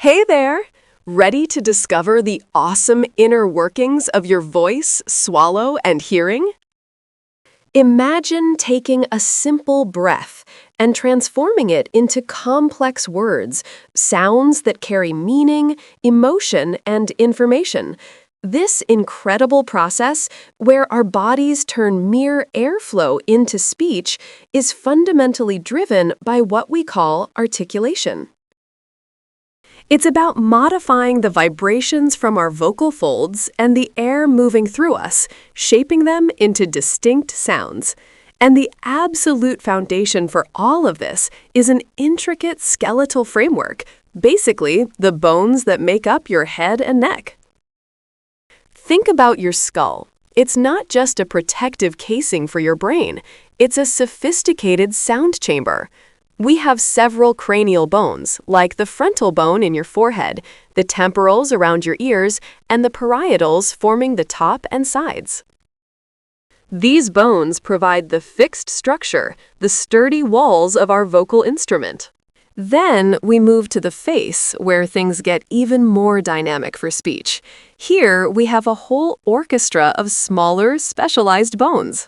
Hey there! Ready to discover the awesome inner workings of your voice, swallow, and hearing? Imagine taking a simple breath and transforming it into complex words, sounds that carry meaning, emotion, and information. This incredible process, where our bodies turn mere airflow into speech, is fundamentally driven by what we call articulation. It's about modifying the vibrations from our vocal folds and the air moving through us, shaping them into distinct sounds. And the absolute foundation for all of this is an intricate skeletal framework, basically the bones that make up your head and neck. Think about your skull. It's not just a protective casing for your brain, it's a sophisticated sound chamber. We have several cranial bones, like the frontal bone in your forehead, the temporals around your ears, and the parietals forming the top and sides. These bones provide the fixed structure, the sturdy walls of our vocal instrument. Then we move to the face, where things get even more dynamic for speech. Here we have a whole orchestra of smaller, specialized bones.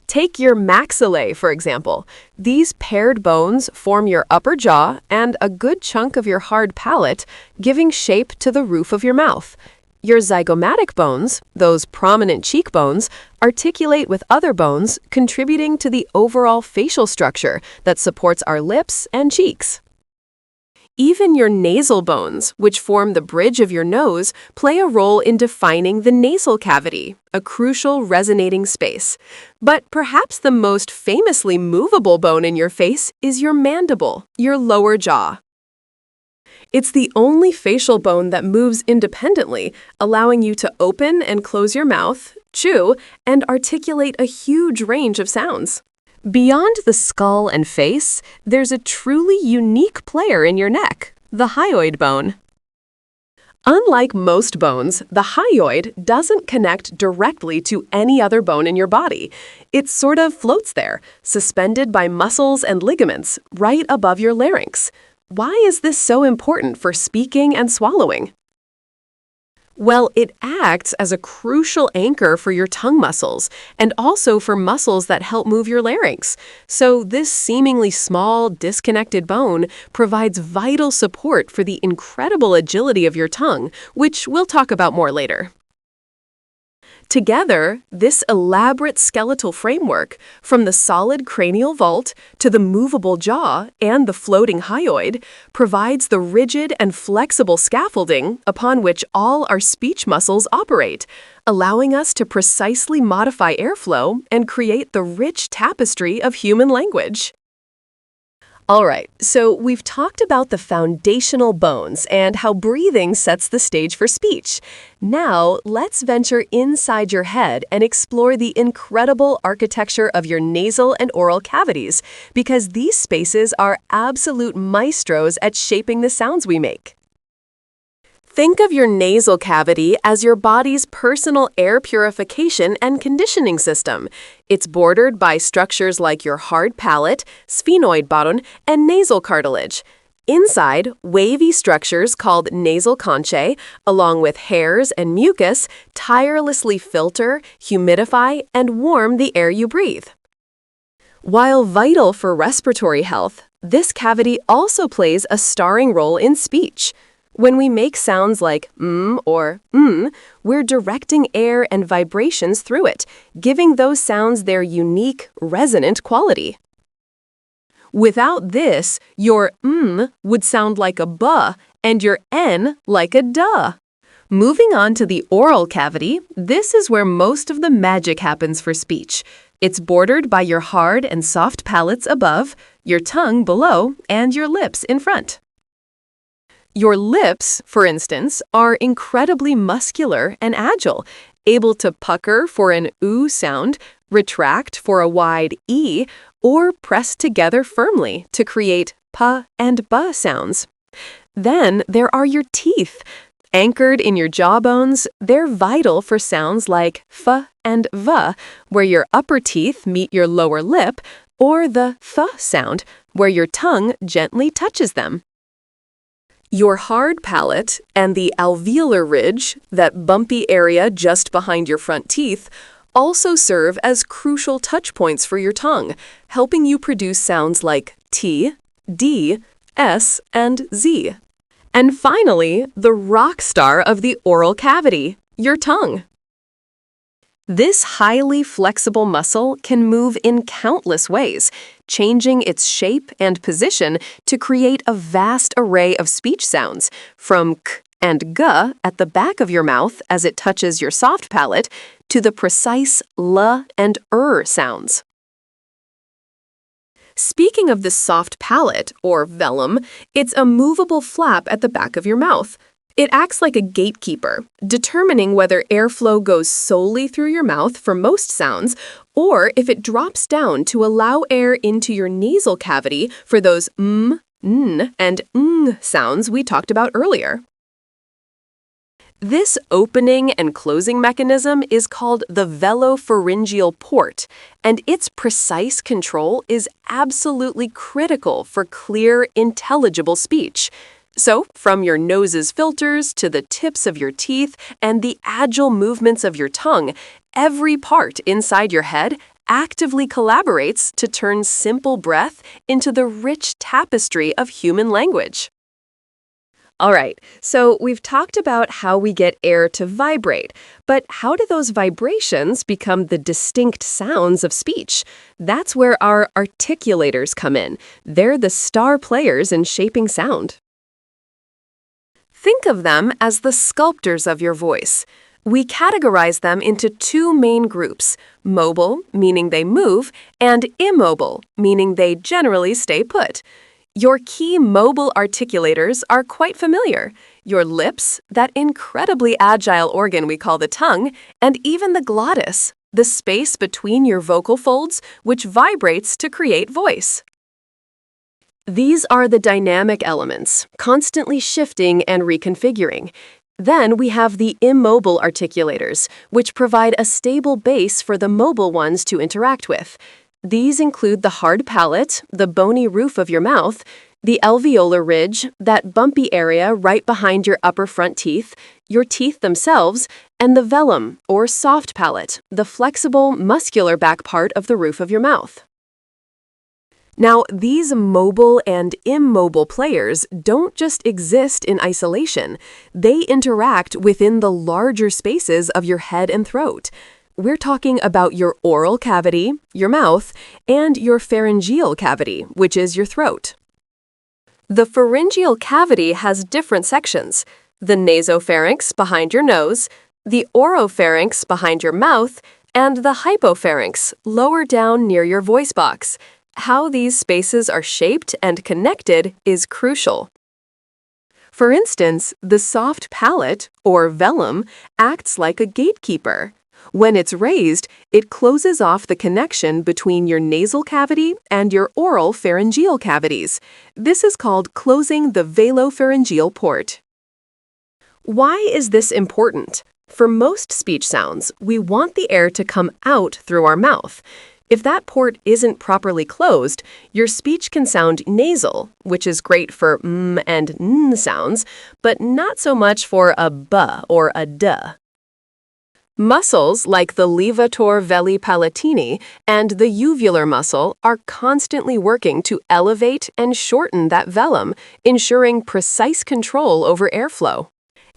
Take your maxillae, for example. These paired bones form your upper jaw and a good chunk of your hard palate, giving shape to the roof of your mouth. Your zygomatic bones, those prominent cheekbones, articulate with other bones, contributing to the overall facial structure that supports our lips and cheeks. Even your nasal bones, which form the bridge of your nose, play a role in defining the nasal cavity, a crucial resonating space. But perhaps the most famously movable bone in your face is your mandible, your lower jaw. It's the only facial bone that moves independently, allowing you to open and close your mouth, chew, and articulate a huge range of sounds. Beyond the skull and face, there's a truly unique player in your neck, the hyoid bone. Unlike most bones, the hyoid doesn't connect directly to any other bone in your body. It sort of floats there, suspended by muscles and ligaments, right above your larynx. Why is this so important for speaking and swallowing? Well, it acts as a crucial anchor for your tongue muscles and also for muscles that help move your larynx. So this seemingly small, disconnected bone provides vital support for the incredible agility of your tongue, which we'll talk about more later. Together, this elaborate skeletal framework, from the solid cranial vault to the movable jaw and the floating hyoid, provides the rigid and flexible scaffolding upon which all our speech muscles operate, allowing us to precisely modify airflow and create the rich tapestry of human language. All right, so we've talked about the foundational bones and how breathing sets the stage for speech. Now, let's venture inside your head and explore the incredible architecture of your nasal and oral cavities, because these spaces are absolute maestros at shaping the sounds we make. Think of your nasal cavity as your body's personal air purification and conditioning system. It's bordered by structures like your hard palate, sphenoid bone, and nasal cartilage. Inside, wavy structures called nasal conchae, along with hairs and mucus, tirelessly filter, humidify, and warm the air you breathe. While vital for respiratory health, this cavity also plays a starring role in speech. When we make sounds like or we're directing air and vibrations through it, giving those sounds their unique, resonant quality. Without this, your would sound like a buh and your n like a duh. Moving on to the oral cavity, this is where most of the magic happens for speech. It's bordered by your hard and soft palates above, your tongue below, and your lips in front. Your lips, for instance, are incredibly muscular and agile, able to pucker for an oo sound, retract for a wide e, or press together firmly to create pa and ba sounds. Then there are your teeth. Anchored in your jawbones, they're vital for sounds like f and v, where your upper teeth meet your lower lip, or the th sound, where your tongue gently touches them. Your hard palate and the alveolar ridge, that bumpy area just behind your front teeth, also serve as crucial touch points for your tongue, helping you produce sounds like T, D, S, and Z. And finally, the rock star of the oral cavity, your tongue. This highly flexible muscle can move in countless ways, changing its shape and position to create a vast array of speech sounds, from k and g at the back of your mouth as it touches your soft palate, to the precise l and sounds. Speaking of the soft palate, or velum, it's a movable flap at the back of your mouth. It acts like a gatekeeper, determining whether airflow goes solely through your mouth for most sounds, or if it drops down to allow air into your nasal cavity for those n, and ng sounds we talked about earlier. This opening and closing mechanism is called the velopharyngeal port, and its precise control is absolutely critical for clear, intelligible speech. So, from your nose's filters to the tips of your teeth and the agile movements of your tongue, every part inside your head actively collaborates to turn simple breath into the rich tapestry of human language. All right, so we've talked about how we get air to vibrate, but how do those vibrations become the distinct sounds of speech? That's where our articulators come in. They're the star players in shaping sound. Think of them as the sculptors of your voice. We categorize them into two main groups: mobile, meaning they move, and immobile, meaning they generally stay put. Your key mobile articulators are quite familiar: your lips, that incredibly agile organ we call the tongue, and even the glottis, the space between your vocal folds, which vibrates to create voice. These are the dynamic elements, constantly shifting and reconfiguring. Then we have the immobile articulators, which provide a stable base for the mobile ones to interact with. These include the hard palate, the bony roof of your mouth, the alveolar ridge, that bumpy area right behind your upper front teeth, your teeth themselves, and the velum, or soft palate, the flexible, muscular back part of the roof of your mouth. Now, these mobile and immobile players don't just exist in isolation. They interact within the larger spaces of your head and throat. We're talking about your oral cavity, your mouth, and your pharyngeal cavity, which is your throat. The pharyngeal cavity has different sections: the nasopharynx behind your nose, the oropharynx behind your mouth, and the hypopharynx lower down near your voice box. How these spaces are shaped and connected is crucial. For instance, the soft palate, or velum, acts like a gatekeeper. When it's raised, it closes off the connection between your nasal cavity and your oral pharyngeal cavities. This is called closing the velopharyngeal port. Why is this important? For most speech sounds, we want the air to come out through our mouth. If that port isn't properly closed, your speech can sound nasal, which is great for m and n sounds, but not so much for a b or a d. Muscles like the levator veli palatini and the uvular muscle are constantly working to elevate and shorten that velum, ensuring precise control over airflow.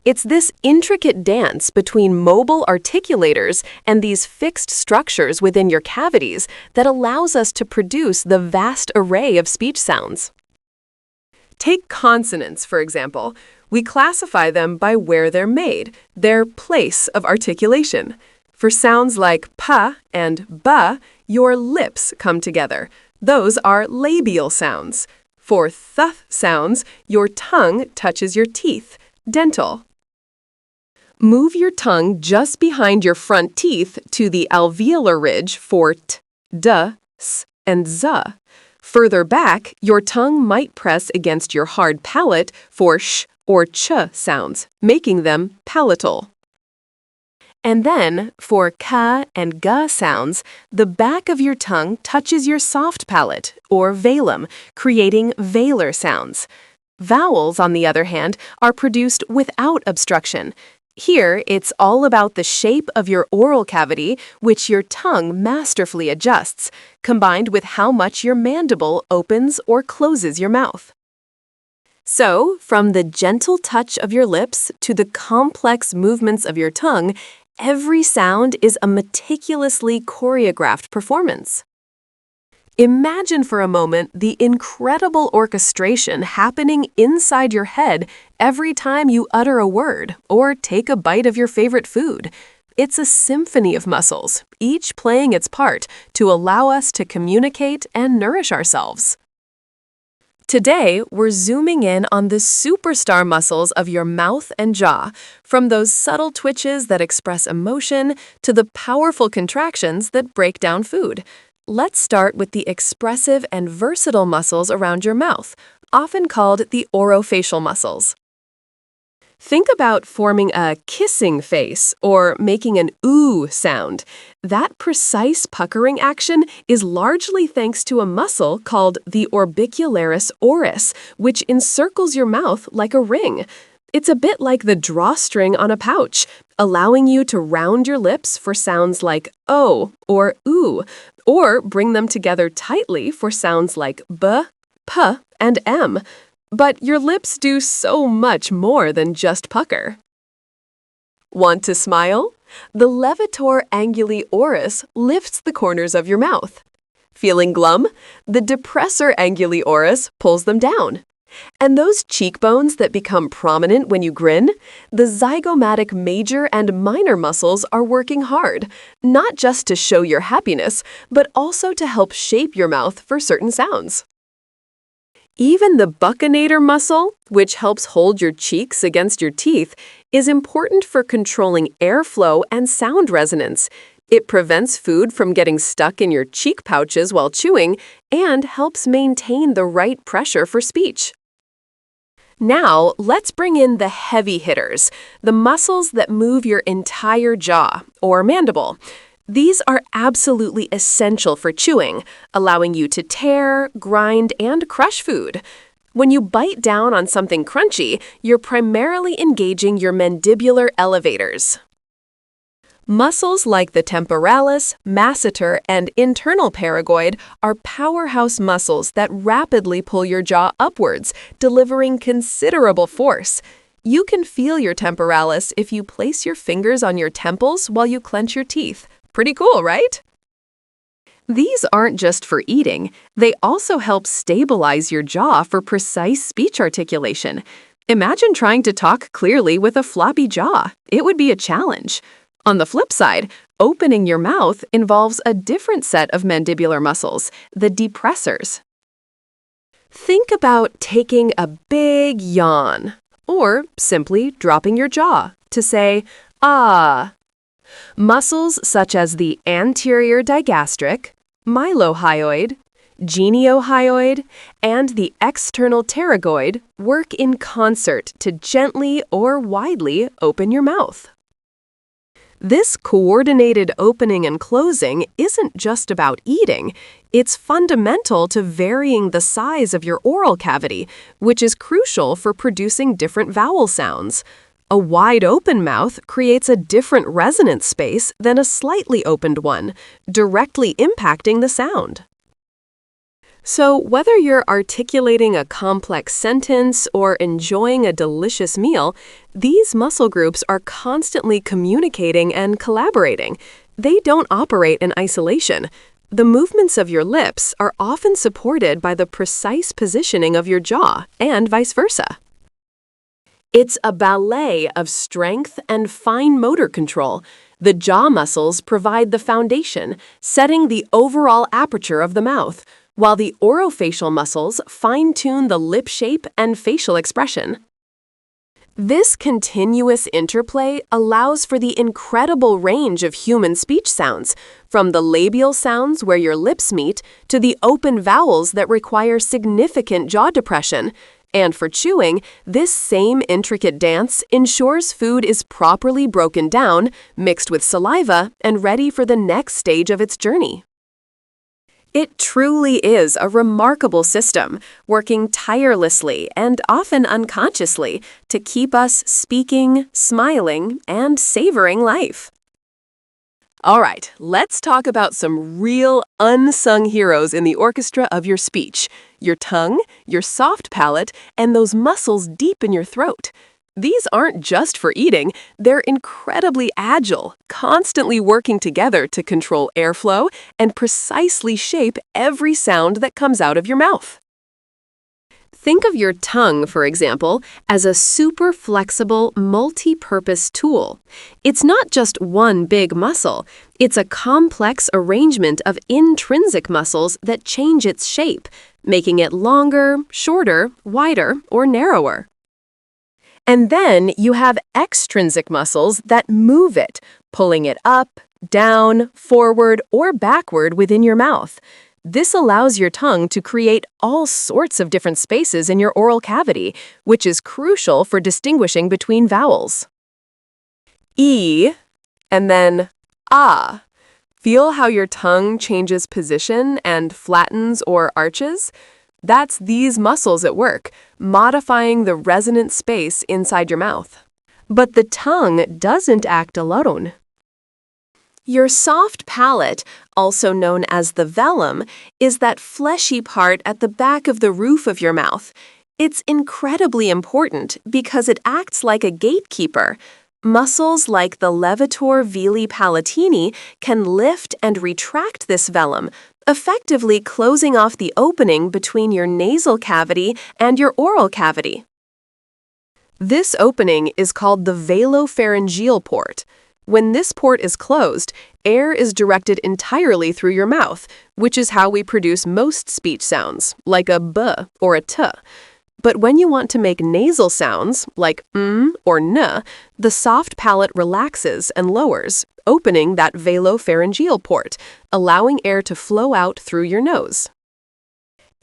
It's this intricate dance between mobile articulators and these fixed structures within your cavities that allows us to produce the vast array of speech sounds. Take consonants, for example. We classify them by where they're made, their place of articulation. For sounds like pa and ba, your lips come together. Those are labial sounds. For th sounds, your tongue touches your teeth, dental. Move your tongue just behind your front teeth to the alveolar ridge for t, d, s, and z. Further back, your tongue might press against your hard palate for sh or ch sounds, making them palatal. And then, for ka and ga sounds, the back of your tongue touches your soft palate, or velum, creating velar sounds. Vowels, on the other hand, are produced without obstruction. Here, it's all about the shape of your oral cavity, which your tongue masterfully adjusts, combined with how much your mandible opens or closes your mouth. So, from the gentle touch of your lips to the complex movements of your tongue, every sound is a meticulously choreographed performance. Imagine for a moment the incredible orchestration happening inside your head every time you utter a word or take a bite of your favorite food. It's a symphony of muscles, each playing its part to allow us to communicate and nourish ourselves. Today, we're zooming in on the superstar muscles of your mouth and jaw, from those subtle twitches that express emotion to the powerful contractions that break down food. Let's start with the expressive and versatile muscles around your mouth, often called the orofacial muscles. Think about forming a kissing face or making an ooh sound. That precise puckering action is largely thanks to a muscle called the orbicularis oris, which encircles your mouth like a ring. It's a bit like the drawstring on a pouch, allowing you to round your lips for sounds like O or ooh, or bring them together tightly for sounds like B, P, and M. But your lips do so much more than just pucker. Want to smile? The levator anguli oris lifts the corners of your mouth. Feeling glum? The depressor anguli oris pulls them down. And those cheekbones that become prominent when you grin? The zygomatic major and minor muscles are working hard, not just to show your happiness, but also to help shape your mouth for certain sounds. Even the buccinator muscle, which helps hold your cheeks against your teeth, is important for controlling airflow and sound resonance. It prevents food from getting stuck in your cheek pouches while chewing and helps maintain the right pressure for speech. Now, let's bring in the heavy hitters, the muscles that move your entire jaw, or mandible. These are absolutely essential for chewing, allowing you to tear, grind, and crush food. When you bite down on something crunchy, you're primarily engaging your mandibular elevators. Muscles like the temporalis, masseter, and internal paragoid are powerhouse muscles that rapidly pull your jaw upwards, delivering considerable force. You can feel your temporalis if you place your fingers on your temples while you clench your teeth. Pretty cool, right? These aren't just for eating. They also help stabilize your jaw for precise speech articulation. Imagine trying to talk clearly with a floppy jaw. It would be a challenge. On the flip side, opening your mouth involves a different set of mandibular muscles, the depressors. Think about taking a big yawn, or simply dropping your jaw to say, ah. Muscles such as the anterior digastric, mylohyoid, geniohyoid, and the external pterygoid work in concert to gently or widely open your mouth. This coordinated opening and closing isn't just about eating. It's fundamental to varying the size of your oral cavity, which is crucial for producing different vowel sounds. A wide open mouth creates a different resonance space than a slightly opened one, directly impacting the sound. So, whether you're articulating a complex sentence or enjoying a delicious meal, these muscle groups are constantly communicating and collaborating. They don't operate in isolation. The movements of your lips are often supported by the precise positioning of your jaw, and vice versa. It's a ballet of strength and fine motor control. The jaw muscles provide the foundation, setting the overall aperture of the mouth, while the orofacial muscles fine-tune the lip shape and facial expression. This continuous interplay allows for the incredible range of human speech sounds, from the labial sounds where your lips meet to the open vowels that require significant jaw depression. And for chewing, this same intricate dance ensures food is properly broken down, mixed with saliva, and ready for the next stage of its journey. It truly is a remarkable system, working tirelessly and often unconsciously to keep us speaking, smiling, and savoring life. All right, let's talk about some real unsung heroes in the orchestra of your speech: your tongue, your soft palate, and those muscles deep in your throat. These aren't just for eating, they're incredibly agile, constantly working together to control airflow and precisely shape every sound that comes out of your mouth. Think of your tongue, for example, as a super flexible, multi-purpose tool. It's not just one big muscle, it's a complex arrangement of intrinsic muscles that change its shape, making it longer, shorter, wider, or narrower. And then you have extrinsic muscles that move it, pulling it up, down, forward, or backward within your mouth. This allows your tongue to create all sorts of different spaces in your oral cavity, which is crucial for distinguishing between vowels. E, and then ah. Feel how your tongue changes position and flattens or arches? That's these muscles at work, modifying the resonant space inside your mouth. But the tongue doesn't act alone. Your soft palate, also known as the velum, is that fleshy part at the back of the roof of your mouth. It's incredibly important because it acts like a gatekeeper. Muscles like the levator veli palatini can lift and retract this velum, effectively closing off the opening between your nasal cavity and your oral cavity. This opening is called the velopharyngeal port. When this port is closed, air is directed entirely through your mouth, which is how we produce most speech sounds, like a b or a t. But when you want to make nasal sounds, like or n, the soft palate relaxes and lowers, opening that velopharyngeal port, allowing air to flow out through your nose.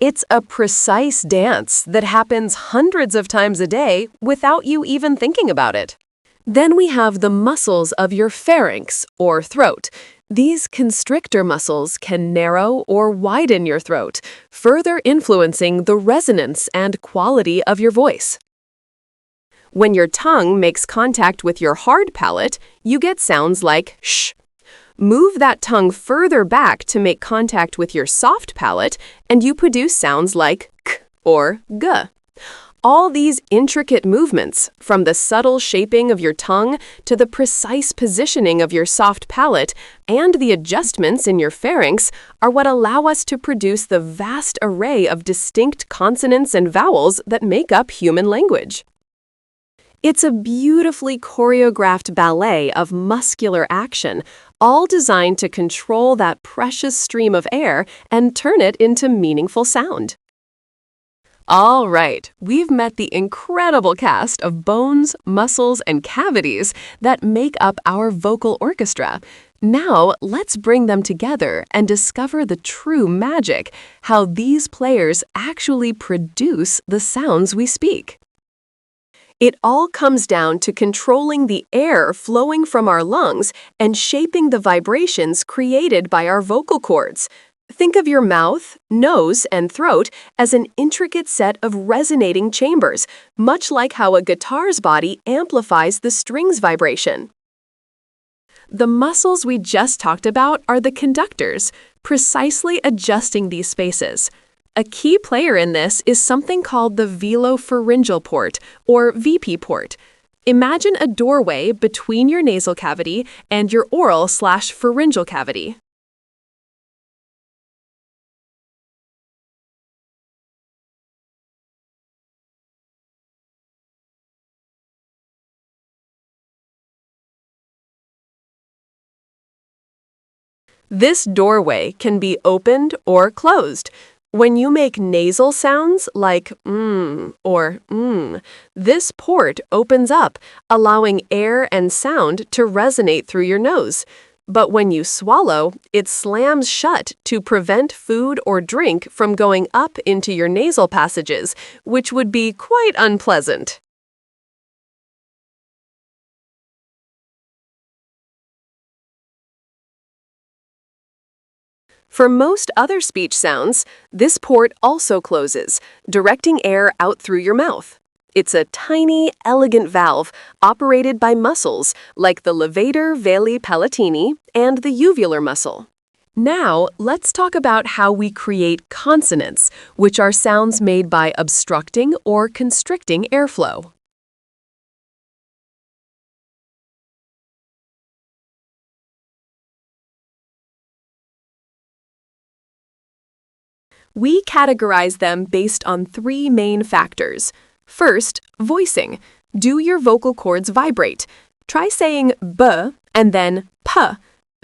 It's a precise dance that happens hundreds of times a day without you even thinking about it. Then we have the muscles of your pharynx, or throat. These constrictor muscles can narrow or widen your throat, further influencing the resonance and quality of your voice. When your tongue makes contact with your hard palate, you get sounds like sh. Move that tongue further back to make contact with your soft palate, and you produce sounds like k or g. All these intricate movements, from the subtle shaping of your tongue to the precise positioning of your soft palate and the adjustments in your pharynx, are what allow us to produce the vast array of distinct consonants and vowels that make up human language. It's a beautifully choreographed ballet of muscular action, all designed to control that precious stream of air and turn it into meaningful sound. All right, we've met the incredible cast of bones, muscles, and cavities that make up our vocal orchestra. Now, let's bring them together and discover the true magic, how these players actually produce the sounds we speak. It all comes down to controlling the air flowing from our lungs and shaping the vibrations created by our vocal cords. Think of your mouth, nose, and throat as an intricate set of resonating chambers, much like how a guitar's body amplifies the strings vibration. The muscles we just talked about are the conductors, precisely adjusting these spaces. A key player in this is something called the velopharyngeal port, or VP port. Imagine a doorway between your nasal cavity and your oral/pharyngeal cavity. This doorway can be opened or closed. When you make nasal sounds like or this port opens up, allowing air and sound to resonate through your nose. But when you swallow, it slams shut to prevent food or drink from going up into your nasal passages, which would be quite unpleasant. For most other speech sounds, this port also closes, directing air out through your mouth. It's a tiny, elegant valve operated by muscles like the levator veli palatini and the uvular muscle. Now, let's talk about how we create consonants, which are sounds made by obstructing or constricting airflow. We categorize them based on three main factors. First, voicing. Do your vocal cords vibrate? Try saying b and then p.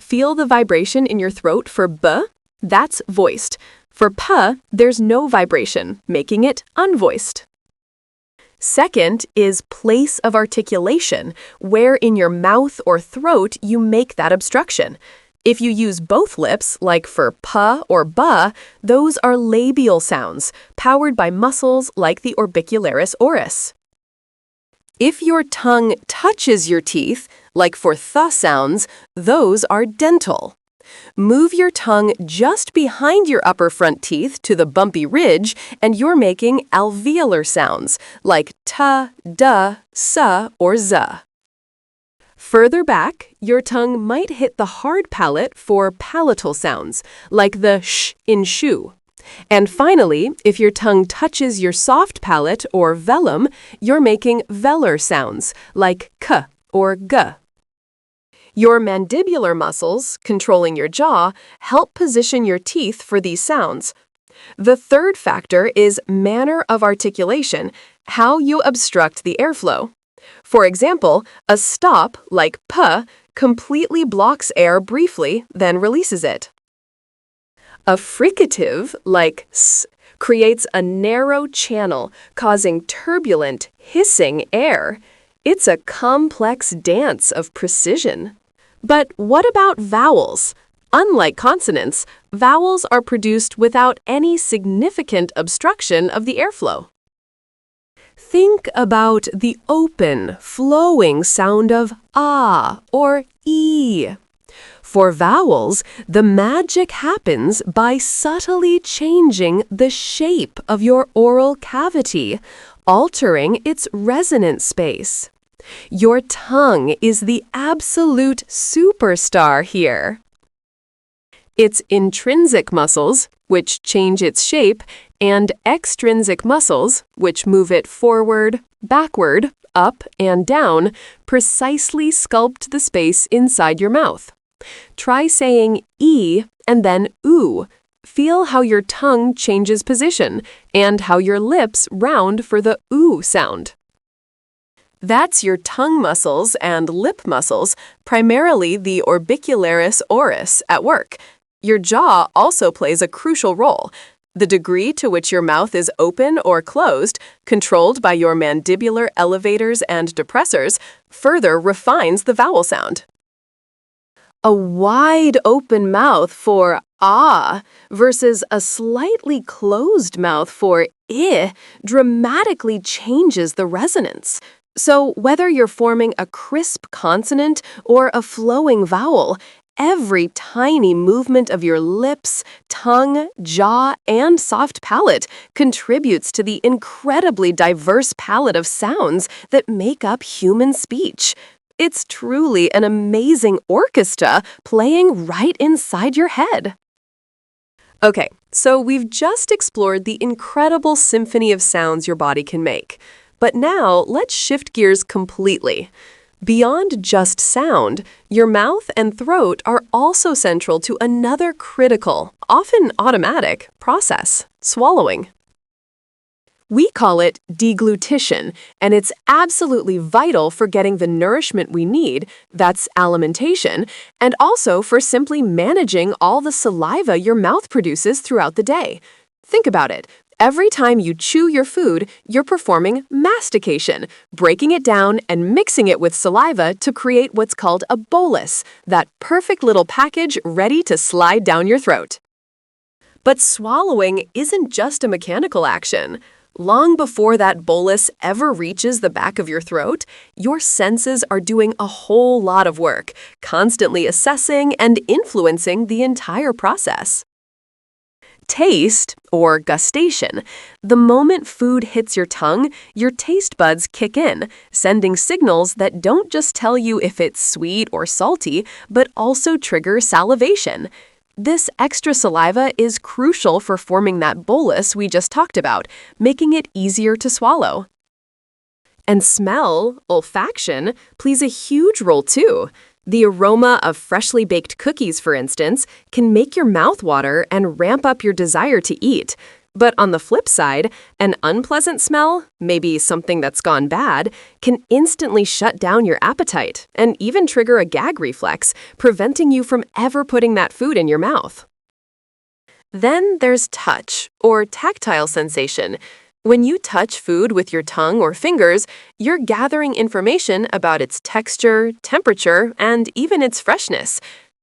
Feel the vibration in your throat for b? That's voiced. For p, there's no vibration, making it unvoiced. Second is place of articulation, where in your mouth or throat you make that obstruction. If you use both lips, like for p or b, those are labial sounds, powered by muscles like the orbicularis oris. If your tongue touches your teeth, like for th sounds, those are dental. Move your tongue just behind your upper front teeth to the bumpy ridge, and you're making alveolar sounds, like t, d, s, or z. Further back, your tongue might hit the hard palate for palatal sounds, like the sh in shoe. And finally, if your tongue touches your soft palate or velum, you're making velar sounds, like k or g. Your mandibular muscles, controlling your jaw, help position your teeth for these sounds. The third factor is manner of articulation, how you obstruct the airflow. For example, a stop, like p, completely blocks air briefly, then releases it. A fricative, like s, creates a narrow channel, causing turbulent, hissing air. It's a complex dance of precision. But what about vowels? Unlike consonants, vowels are produced without any significant obstruction of the airflow. Think about the open, flowing sound of ah or e. For vowels, the magic happens by subtly changing the shape of your oral cavity, altering its resonant space. Your tongue is the absolute superstar here. Its intrinsic muscles, which change its shape, and extrinsic muscles, which move it forward, backward, up, and down, precisely sculpt the space inside your mouth. Try saying e and then oo. Feel how your tongue changes position and how your lips round for the oo sound. That's your tongue muscles and lip muscles, primarily the orbicularis oris, at work. Your jaw also plays a crucial role. The degree to which your mouth is open or closed, controlled by your mandibular elevators and depressors, further refines the vowel sound. A wide open mouth for ah versus a slightly closed mouth for I dramatically changes the resonance. So whether you're forming a crisp consonant or a flowing vowel, every tiny movement of your lips, tongue, jaw, and soft palate contributes to the incredibly diverse palette of sounds that make up human speech. It's truly an amazing orchestra playing right inside your head. Okay, so we've just explored the incredible symphony of sounds your body can make. But now, let's shift gears completely. Beyond just sound, your mouth and throat are also central to another critical, often automatic, process: swallowing. We call it deglutition, and it's absolutely vital for getting the nourishment we need, that's alimentation, and also for simply managing all the saliva your mouth produces throughout the day. Think about it. Every time you chew your food, you're performing mastication, breaking it down and mixing it with saliva to create what's called a bolus, that perfect little package ready to slide down your throat. But swallowing isn't just a mechanical action. Long before that bolus ever reaches the back of your throat, your senses are doing a whole lot of work, constantly assessing and influencing the entire process. Taste, or gustation. The moment food hits your tongue, your taste buds kick in, sending signals that don't just tell you if it's sweet or salty, but also trigger salivation. This extra saliva is crucial for forming that bolus we just talked about, making it easier to swallow. And smell, olfaction, plays a huge role too. The aroma of freshly baked cookies, for instance, can make your mouth water and ramp up your desire to eat. But on the flip side, an unpleasant smell, maybe something that's gone bad, can instantly shut down your appetite and even trigger a gag reflex, preventing you from ever putting that food in your mouth. Then there's touch, or tactile sensation. When you touch food with your tongue or fingers, you're gathering information about its texture, temperature, and even its freshness.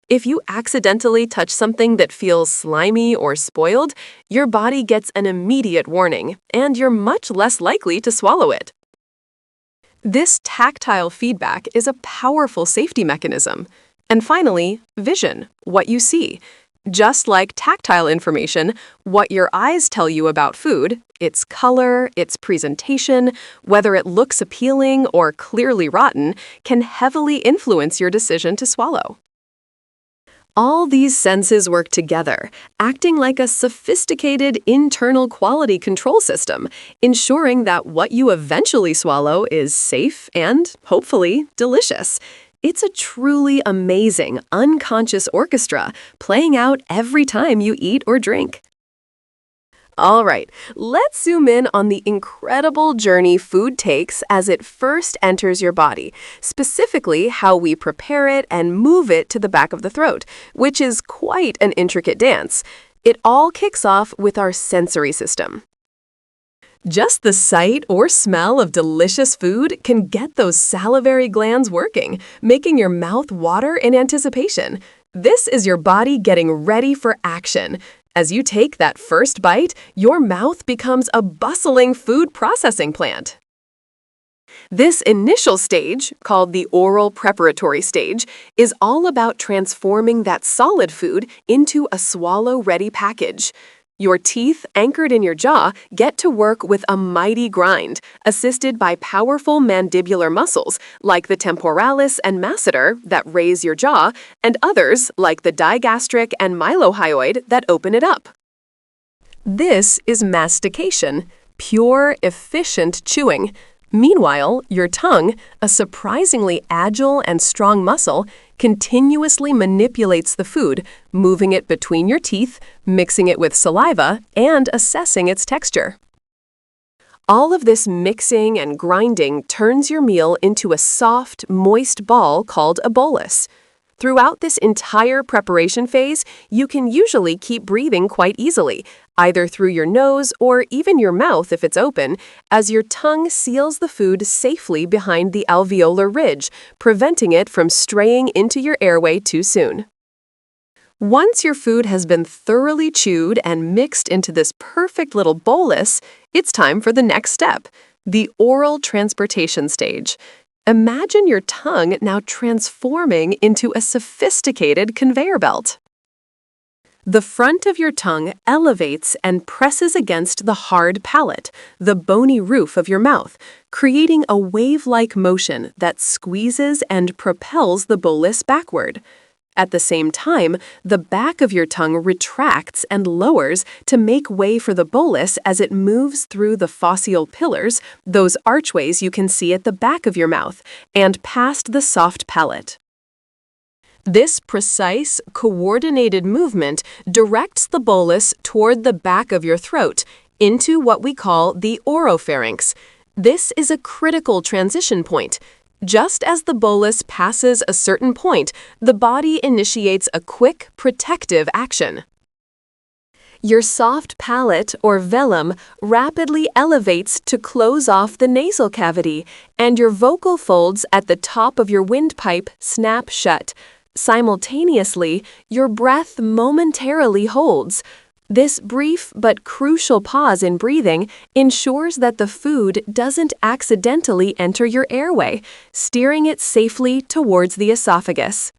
If you accidentally touch something that feels slimy or spoiled, your body gets an immediate warning, and you're much less likely to swallow it. This tactile feedback is a powerful safety mechanism. And finally, vision, what you see. Just like tactile information, what your eyes tell you about food, its color, its presentation, whether it looks appealing or clearly rotten, can heavily influence your decision to swallow. All these senses work together, acting like a sophisticated internal quality control system, ensuring that what you eventually swallow is safe and, hopefully, delicious. It's a truly amazing, unconscious orchestra playing out every time you eat or drink. All right, let's zoom in on the incredible journey food takes as it first enters your body, specifically how we prepare it and move it to the back of the throat, which is quite an intricate dance. It all kicks off with our sensory system. Just the sight or smell of delicious food can get those salivary glands working, making your mouth water in anticipation. This is your body getting ready for action. As you take that first bite, your mouth becomes a bustling food processing plant. This initial stage, called the oral preparatory stage, is all about transforming that solid food into a swallow-ready package. Your teeth, anchored in your jaw, get to work with a mighty grind, assisted by powerful mandibular muscles like the temporalis and masseter that raise your jaw, and others like the digastric and mylohyoid that open it up. This is mastication, pure, efficient chewing. Meanwhile, your tongue, a surprisingly agile and strong muscle, continuously manipulates the food, moving it between your teeth, mixing it with saliva, and assessing its texture. All of this mixing and grinding turns your meal into a soft, moist ball called a bolus. Throughout this entire preparation phase, you can usually keep breathing quite easily, either through your nose or even your mouth if it's open, as your tongue seals the food safely behind the alveolar ridge, preventing it from straying into your airway too soon. Once your food has been thoroughly chewed and mixed into this perfect little bolus, it's time for the next step, the oral transportation stage. Imagine your tongue now transforming into a sophisticated conveyor belt. The front of your tongue elevates and presses against the hard palate, the bony roof of your mouth, creating a wave-like motion that squeezes and propels the bolus backward. At the same time, the back of your tongue retracts and lowers to make way for the bolus as it moves through the phaseal pillars, those archways you can see at the back of your mouth, and past the soft palate. This precise, coordinated movement directs the bolus toward the back of your throat, into what we call the oropharynx. This is a critical transition point. Just as the bolus passes a certain point, the body initiates a quick, protective action. Your soft palate, or velum, rapidly elevates to close off the nasal cavity, and your vocal folds at the top of your windpipe snap shut. Simultaneously, your breath momentarily holds. This brief but crucial pause in breathing ensures that the food doesn't accidentally enter your airway, steering it safely towards the esophagus.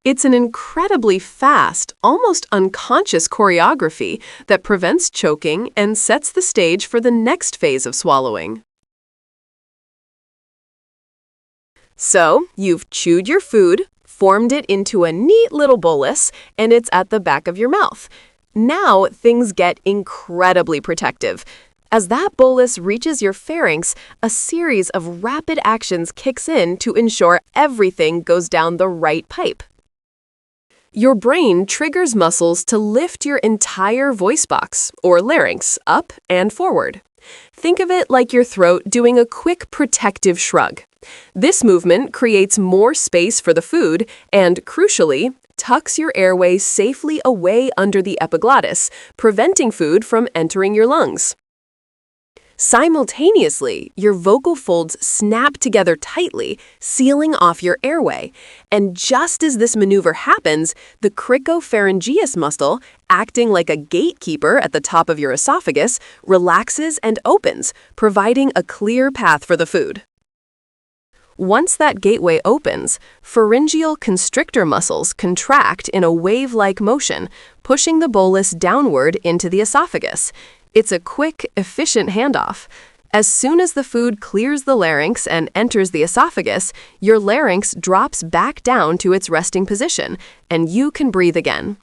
It's an incredibly fast, almost unconscious choreography that prevents choking and sets the stage for the next phase of swallowing. So, you've chewed your food, formed it into a neat little bolus, and it's at the back of your mouth. Now, things get incredibly protective. As that bolus reaches your pharynx, a series of rapid actions kicks in to ensure everything goes down the right pipe. Your brain triggers muscles to lift your entire voice box, or larynx, up and forward. Think of it like your throat doing a quick protective shrug. This movement creates more space for the food and, crucially, tucks your airway safely away under the epiglottis, preventing food from entering your lungs. Simultaneously, your vocal folds snap together tightly, sealing off your airway. And just as this maneuver happens, the cricopharyngeus muscle, acting like a gatekeeper at the top of your esophagus, relaxes and opens, providing a clear path for the food. Once that gateway opens, pharyngeal constrictor muscles contract in a wave-like motion, pushing the bolus downward into the esophagus. It's a quick, efficient handoff. As soon as the food clears the larynx and enters the esophagus, your larynx drops back down to its resting position, and you can breathe again.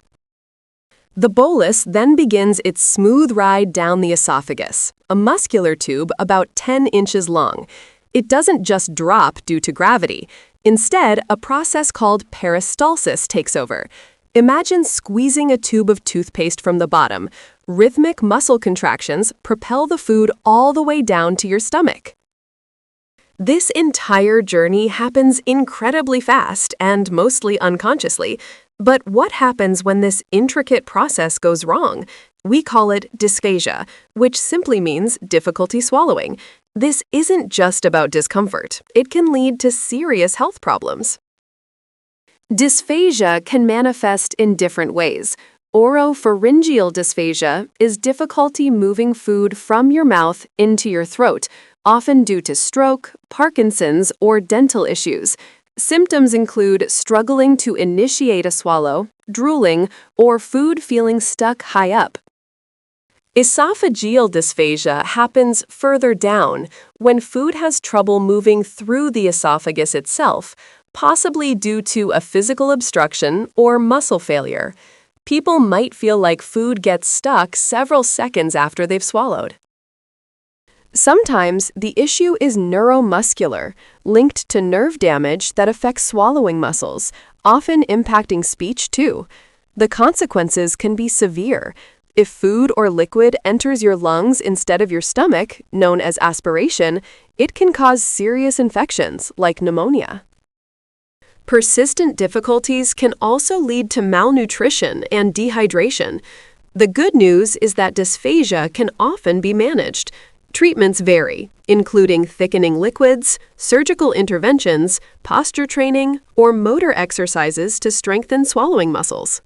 The bolus then begins its smooth ride down the esophagus, a muscular tube about 10 inches long. It doesn't just drop due to gravity. Instead, a process called peristalsis takes over. Imagine squeezing a tube of toothpaste from the bottom. Rhythmic muscle contractions propel the food all the way down to your stomach. This entire journey happens incredibly fast and mostly unconsciously. But what happens when this intricate process goes wrong? We call it dysphagia, which simply means difficulty swallowing. This isn't just about discomfort. It can lead to serious health problems. Dysphagia can manifest in different ways. Oropharyngeal dysphagia is difficulty moving food from your mouth into your throat, often due to stroke, Parkinson's, or dental issues. Symptoms include struggling to initiate a swallow, drooling, or food feeling stuck high up. Esophageal dysphagia happens further down, when food has trouble moving through the esophagus itself, possibly due to a physical obstruction or muscle failure. People might feel like food gets stuck several seconds after they've swallowed. Sometimes the issue is neuromuscular, linked to nerve damage that affects swallowing muscles, often impacting speech too. The consequences can be severe. If food or liquid enters your lungs instead of your stomach, known as aspiration, it can cause serious infections like pneumonia. Persistent difficulties can also lead to malnutrition and dehydration. The good news is that dysphagia can often be managed. Treatments vary, including thickening liquids, surgical interventions, posture training, or motor exercises to strengthen swallowing muscles.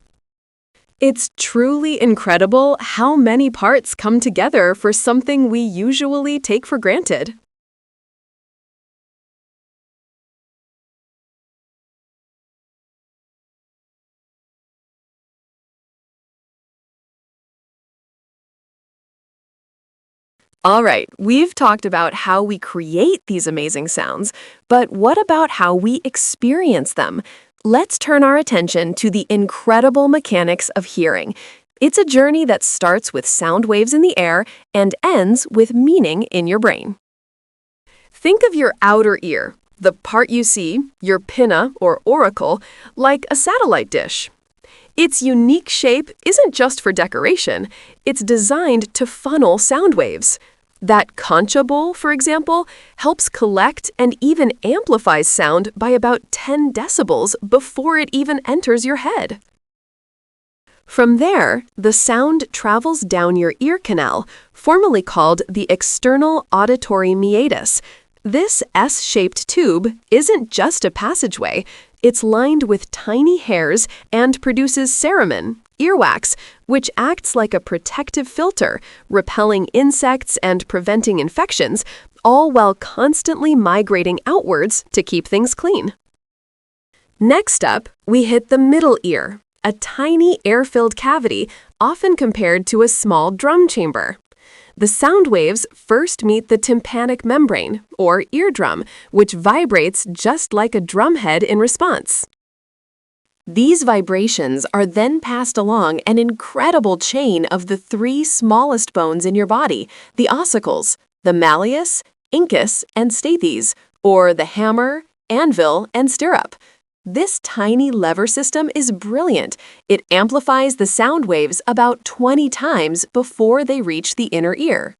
It's truly incredible how many parts come together for something we usually take for granted. All right, we've talked about how we create these amazing sounds, but what about how we experience them? Let's turn our attention to the incredible mechanics of hearing. It's a journey that starts with sound waves in the air and ends with meaning in your brain. Think of your outer ear, the part you see, your pinna or auricle, like a satellite dish. Its unique shape isn't just for decoration, it's designed to funnel sound waves. That concha bowl, for example, helps collect and even amplifies sound by about 10 decibels before it even enters your head. From there, the sound travels down your ear canal, formerly called the external auditory meatus. This S-shaped tube isn't just a passageway. It's lined with tiny hairs and produces cerumen, earwax, which acts like a protective filter, repelling insects and preventing infections, all while constantly migrating outwards to keep things clean. Next up, we hit the middle ear, a tiny air-filled cavity often compared to a small drum chamber. The sound waves first meet the tympanic membrane, or eardrum, which vibrates just like a drumhead in response. These vibrations are then passed along an incredible chain of the three smallest bones in your body, the ossicles, the malleus, incus, and stapes, or the hammer, anvil, and stirrup. This tiny lever system is brilliant. It amplifies the sound waves about 20 times before they reach the inner ear.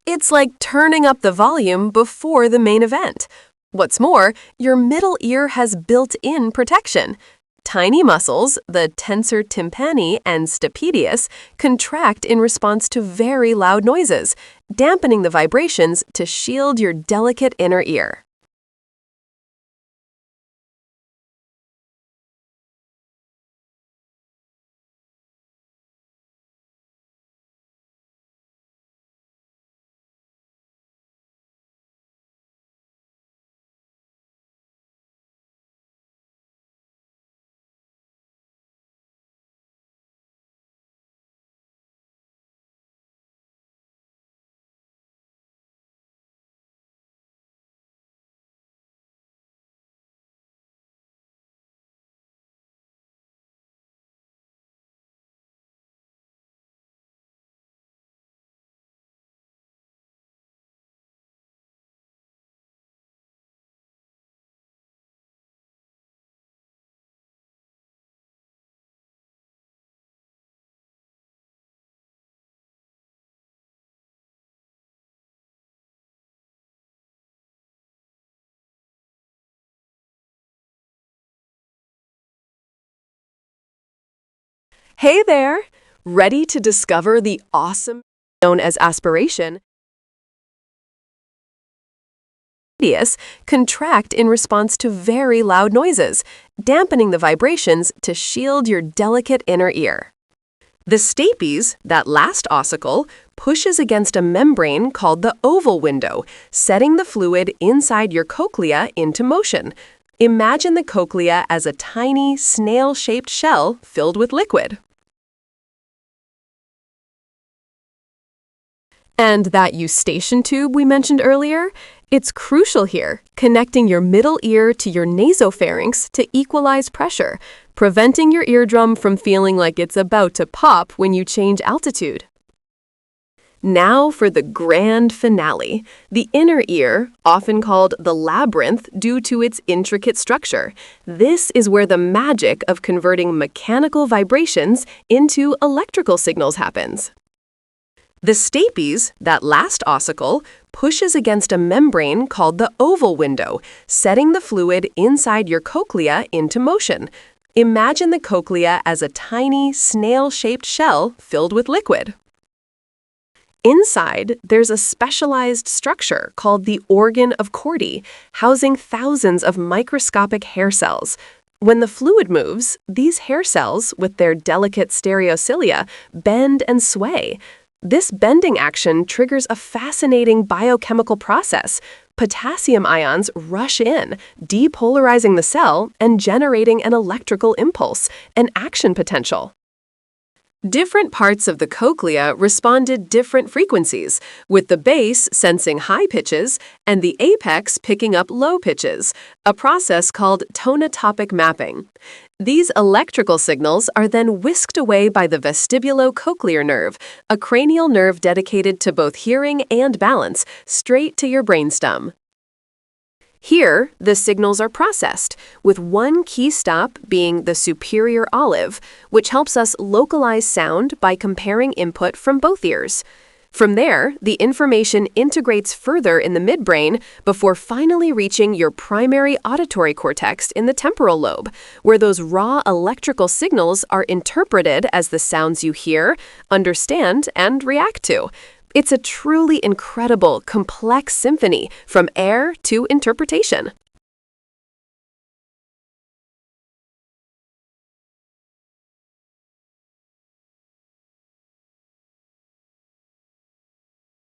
It's like turning up the volume before the main event. What's more, your middle ear has built-in protection. Tiny muscles, the tensor tympani and stapedius, contract in response to very loud noises, dampening the vibrations to shield your delicate inner ear. Hey there! Ready to discover the awesome known as aspiration? Contract in response to very loud noises, dampening the vibrations to shield your delicate inner ear. The stapes, that last ossicle, pushes against a membrane called the oval window, setting the fluid inside your cochlea into motion. Imagine the cochlea as a tiny, snail-shaped shell filled with liquid. And that eustachian tube we mentioned earlier? It's crucial here, connecting your middle ear to your nasopharynx to equalize pressure, preventing your eardrum from feeling like it's about to pop when you change altitude. Now for the grand finale, the inner ear, often called the labyrinth due to its intricate structure. This is where the magic of converting mechanical vibrations into electrical signals happens. The stapes, that last ossicle, pushes against a membrane called the oval window, setting the fluid inside your cochlea into motion. Imagine the cochlea as a tiny, snail-shaped shell filled with liquid. Inside, there's a specialized structure called the organ of Corti, housing thousands of microscopic hair cells. When the fluid moves, these hair cells, with their delicate stereocilia, bend and sway. This bending action triggers a fascinating biochemical process. Potassium ions rush in, depolarizing the cell and generating an electrical impulse, an action potential. Different parts of the cochlea responded different frequencies, with the base sensing high pitches and the apex picking up low pitches, a process called tonotopic mapping. These electrical signals are then whisked away by the vestibulocochlear nerve, a cranial nerve dedicated to both hearing and balance, straight to your brainstem. Here, the signals are processed, with one key stop being the superior olive, which helps us localize sound by comparing input from both ears. From there, the information integrates further in the midbrain before finally reaching your primary auditory cortex in the temporal lobe, where those raw electrical signals are interpreted as the sounds you hear, understand, and react to. It's a truly incredible, complex symphony from air to interpretation.